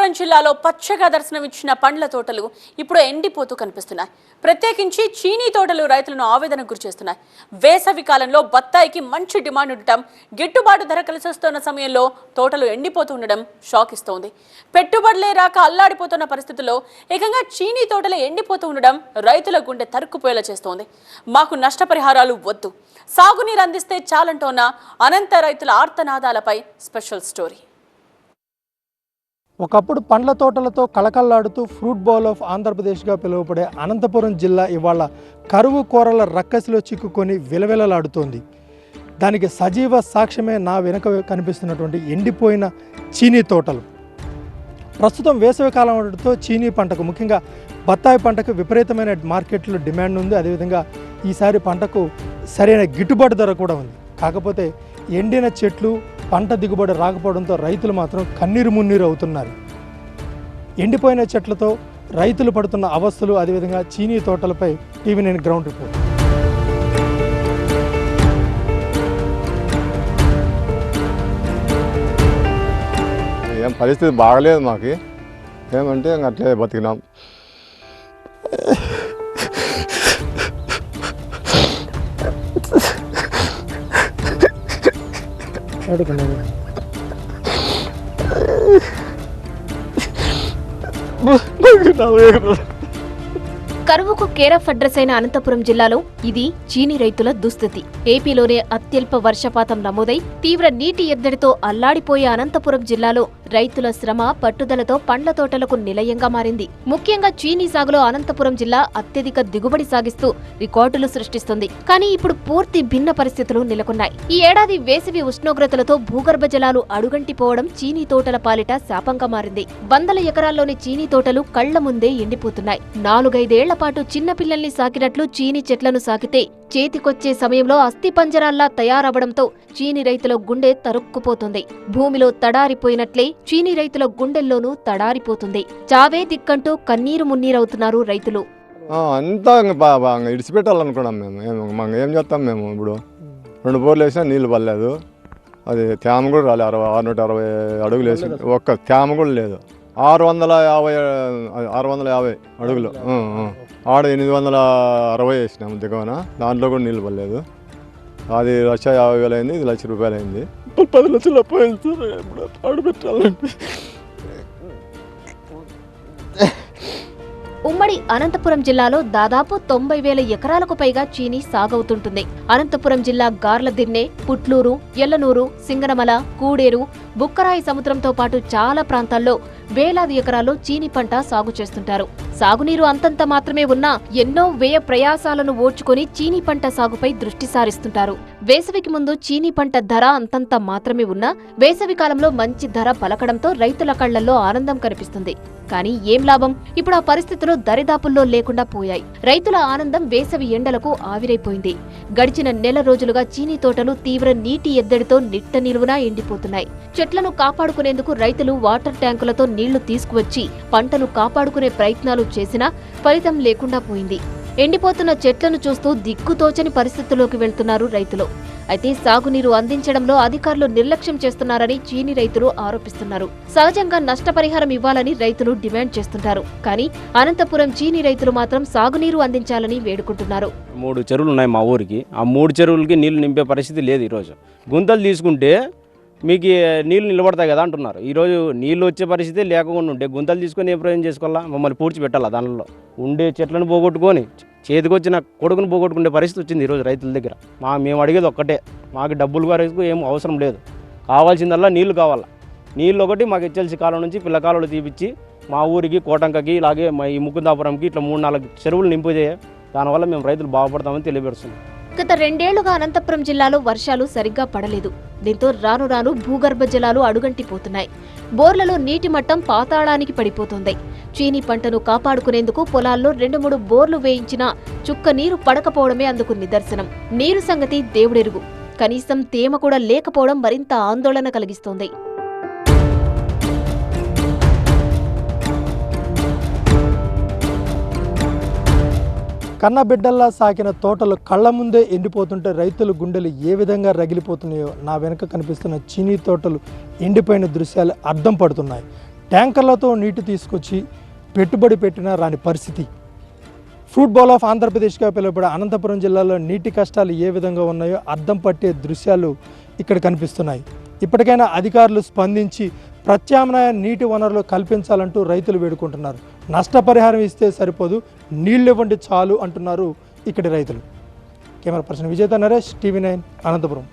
అనంతపురం జిల్లాలో పచ్చగా దర్శనమిచ్చిన పండ్ల తోటలు ఇప్పుడు ఎండిపోతూ కనిపిస్తున్నాయి. ప్రత్యేకించి చీనీ తోటలు రైతులను ఆవేదనకు గురిచేస్తున్నాయి. వేసవి కాలంలో బత్తాయికి మంచి డిమాండ్ ఉండటం, గిట్టుబాటు ధర కలిసొస్తున్న సమయంలో తోటలు ఎండిపోతూ ఉండడం షాక్ ఇస్తోంది. పెట్టుబడులే రాక అల్లాడిపోతున్న పరిస్థితుల్లో ఏకంగా చీనీ తోటలు ఎండిపోతూ ఉండడం రైతుల గుండె తరుక్కుపోయేలా చేస్తోంది. మాకు నష్టపరిహారాలు వద్దు, సాగునీరు అందిస్తే చాలంటోన్న అనంత రైతుల ఆర్తనాదాలపై స్పెషల్ స్టోరీ. ఒకప్పుడు పండ్ల తోటలతో కళకళలాడుతూ ఫ్రూట్ బౌల్ ఆఫ్ ఆంధ్రప్రదేశ్గా పిలువబడే అనంతపురం జిల్లా ఇవాళ కరువు కోరల రక్కసిలో చిక్కుకొని విలవిలలాడుతోంది. దానికి సజీవ సాక్ష్యమే నా వెనుక కనిపిస్తున్నటువంటి ఎండిపోయిన చీనీ తోటలు. ప్రస్తుతం వేసవి కాలం ఉండడంతో చీనీ పంటకు, ముఖ్యంగా బత్తాయి పంటకు విపరీతమైన మార్కెట్లో డిమాండ్ ఉంది. అదేవిధంగా ఈసారి పంటకు సరైన గిట్టుబాటు ధర కూడా ఉంది. కాకపోతే ఎండిన చెట్లు, పంట దిగుబడి రాకపోవడంతో రైతులు మాత్రం కన్నీరు మున్నీరు అవుతున్నారు. ఎండిపోయిన చెట్లతో రైతులు పడుతున్న అవస్థలు, అదేవిధంగా చీనీ తోటలపై TV9 గ్రౌండ్ రిపోర్ట్. ఏం పరిస్థితి బాగలేదు మాకు. ఏమంటే ఇంకా అట్లే బతికినాం. కరువుకు కేర్ ఆఫ్ అడ్రస్ అయిన అనంతపురం జిల్లాలో ఇది చీనీ రైతుల దుస్థితి. ఏపీలోనే అత్యల్ప వర్షపాతం నమోదై తీవ్ర నీటి ఎద్దడితో అల్లాడిపోయే అనంతపురం జిల్లాలో రైతుల శ్రమ, పట్టుదలతో పండ్ల తోటలకు నిలయంగా మారింది. ముఖ్యంగా చీనీ సాగులో అనంతపురం జిల్లా అత్యధిక దిగుబడి సాగిస్తూ రికార్డులు సృష్టిస్తుంది. కానీ ఇప్పుడు పూర్తి భిన్న పరిస్థితులు నెలకొన్నాయి. ఈ ఏడాది వేసవి ఉష్ణోగ్రతలతో భూగర్భ జలాలు అడుగంటిపోవడం చీనీ తోటల పాలిట శాపంగా మారింది. వందల ఎకరాల్లోని చీనీ తోటలు కళ్ల ముందే ఎండిపోతున్నాయి. 4-5 పాటు చిన్నపిల్లల్ని సాకినట్లు చీనీ చెట్లను సాకితే చేతికొచ్చే సమయంలో అస్థిపంజరాల్లా తయారవడంతో చీనీ రైతుల గుండె తరుక్కుపోతుంది. భూమిలో తడారిపోయినట్లే చీనీ రైతుల గుండెల్లోనూ తడారిపోతుంది. చావే దిక్కంటూ కన్నీరు మున్నీరవుతున్నారు రైతులు. అంతా ఇడిచిపెట్టాలనుకున్నాం మేము. ఏం చేస్తాం మేము? ఇప్పుడు 2 బోర్లు వేసినా నీళ్ళు పడలేదు. అది తేమ కూడా రాలేదు. 660 అడుగులు వేసి ఒక్క తేమ కూడా లేదు. 650 అడుగులు. ఆడ 860 వేసినాము దిగువన. దాంట్లో కూడా నీళ్ళు పడలేదు. అది 1,50,000 అయింది, ఇది ₹1,00,000 అయింది. 10 లక్షలు అపోయింది. ఆడబెట్టాలంటే ఉమ్మడి అనంతపురం జిల్లాలో దాదాపు 90,000 ఎకరాలకు పైగా చీనీ సాగవుతుంటుంది. అనంతపురం జిల్లా గార్లదిన్నె, పుట్లూరు, ఎల్లనూరు, సింగనమల, కూడేరు, బుక్కరాయి సముద్రంతో పాటు చాలా ప్రాంతాల్లో వేలాది ఎకరాల్లో చీనీ పంట సాగు చేస్తుంటారు. సాగునీరు అంతంత మాత్రమే ఉన్నా ఎన్నో వ్యయ ప్రయాసాలను ఓర్చుకొని చీనీ పంట సాగుపై దృష్టి సారిస్తుంటారు. వేసవికి ముందు చీనీ పంట ధర అంతంత మాత్రమే ఉన్నా వేసవి కాలంలో మంచి ధర పలకడంతో రైతుల కళ్లల్లో ఆనందం కనిపిస్తుంది. కానీ ఏం లాభం? ఇప్పుడు ఆ పరిస్థితులు దరిదాపుల్లో లేకుండా పోయాయి. రైతుల ఆనందం వేసవి ఎండలకు ఆవిరైపోయింది. గడిచిన నెల రోజులుగా చీనీ తోటలు తీవ్ర నీటి ఎద్దడితో నిట్ట నిలువునా ఎండిపోతున్నాయి. చెట్లను కాపాడుకునేందుకు రైతులు వాటర్ ట్యాంకులతో నీళ్లు తీసుకువచ్చి పంటను కాపాడుకునే ప్రయత్నాలు చేసినా ఫలితం లేకుండా పోయింది. ఎండిపోతున్న చెట్లను చూస్తూ దిక్కుతోచని పరిస్థితుల్లోకి వెళ్తున్నారు రైతులు. అయితే సాగునీరు అందించడంలో అధికారులు నిర్లక్ష్యం చేస్తున్నారని చీనీ రైతులు ఆరోపిస్తున్నారు. సహజంగా నష్టపరిహారం ఇవ్వాలని రైతులు డిమాండ్ చేస్తుంటారు. కానీ అనంతపురం చీనీ రైతులు మాత్రం సాగునీరు అందించాలని వేడుకుంటున్నారు. 3 చెరువులు ఉన్నాయి మా ఊరికి. ఆ 3 చెరువులకి నీళ్లు నింపే పరిస్థితి లేదు. ఈరోజు గుంతలు తీసుకుంటే మీకు నీళ్లు నిలబడతాయి కదా అంటున్నారు. ఈరోజు నీళ్ళు వచ్చే పరిస్థితి లేకుండా ఉంటే గుంతలు తీసుకొని ఏ ప్రయోజనం చేసుకోవాలా? మమ్మల్ని పూడ్చి పెట్టాలా? దానిలో ఉండే చెట్లను పోగొట్టుకొని చేతికొచ్చిన కొడుకును పోగొట్టుకునే పరిస్థితి వచ్చింది ఈరోజు రైతుల దగ్గర. మేము అడిగేది ఒక్కటే, మాకు డబ్బులు వరకు ఏం అవసరం లేదు. కావాల్సిందల్లా నీళ్లు కావాలా. నీళ్ళు ఒకటి మాకు హెచ్ఎల్సి కాలం నుంచి పిల్ల కాలువలు తీపిచ్చి మా ఊరికి, కోటంకకి, ఇలాగే ఈ ముకుందాపురంకి ఇట్లా 3-4 చెరువులు నింపుతాయి. దానివల్ల మేము రైతులు బాగుపడతామని తెలియపరుస్తున్నాం. గత 2 ఏళ్లుగా అనంతపురం జిల్లాలో వర్షాలు సరిగ్గా పడలేదు. దీంతో రాను రాను భూగర్భ జలాలు అడుగంటిపోతున్నాయి. బోర్లలో నీటి మట్టం పాతాళానికి పడిపోతుంది. చీనీ పంటను కాపాడుకునేందుకు పొలాల్లో 2-3 బోర్లు వేయించినా చుక్క నీరు పడకపోవడమే అందుకు నిదర్శనం. నీరు సంగతి దేవుడెరుగు. కనీసం తేమ కూడా లేకపోవడం మరింత ఆందోళన కలిగిస్తోంది. కన్నబిడ్డల్లా సాకిన తోటలు కళ్ల ముందే ఎండిపోతుంటే రైతుల గుండెలు ఏ విధంగా రగిలిపోతున్నాయో నా వెనుక కనిపిస్తున్న చీనీ తోటలు ఎండిపోయిన దృశ్యాలు అద్దం పడుతున్నాయి. ట్యాంకర్లతో నీటి తీసుకొచ్చి పెట్టుబడి పెట్టినా రాని పరిస్థితి. ఫ్రూట్ బౌల్ ఆఫ్ ఆంధ్రప్రదేశ్గా పిలువబడే అనంతపురం జిల్లాలో నీటి కష్టాలు ఏ విధంగా ఉన్నాయో అద్దం పట్టే దృశ్యాలు ఇక్కడ కనిపిస్తున్నాయి. ఇప్పటికైనా అధికారులు స్పందించి ప్రత్యామ్నాయ నీటి వనరులు కల్పించాలంటూ రైతులు వేడుకుంటున్నారు. నష్టపరిహారం ఇస్తే సరిపోదు, నీళ్ళు ఇవ్వండి చాలు అంటున్నారు ఇక్కడి రైతులు. కెమెరా పర్సన్ విజేత నరేష్, టీవీ 9 అనంతపురం.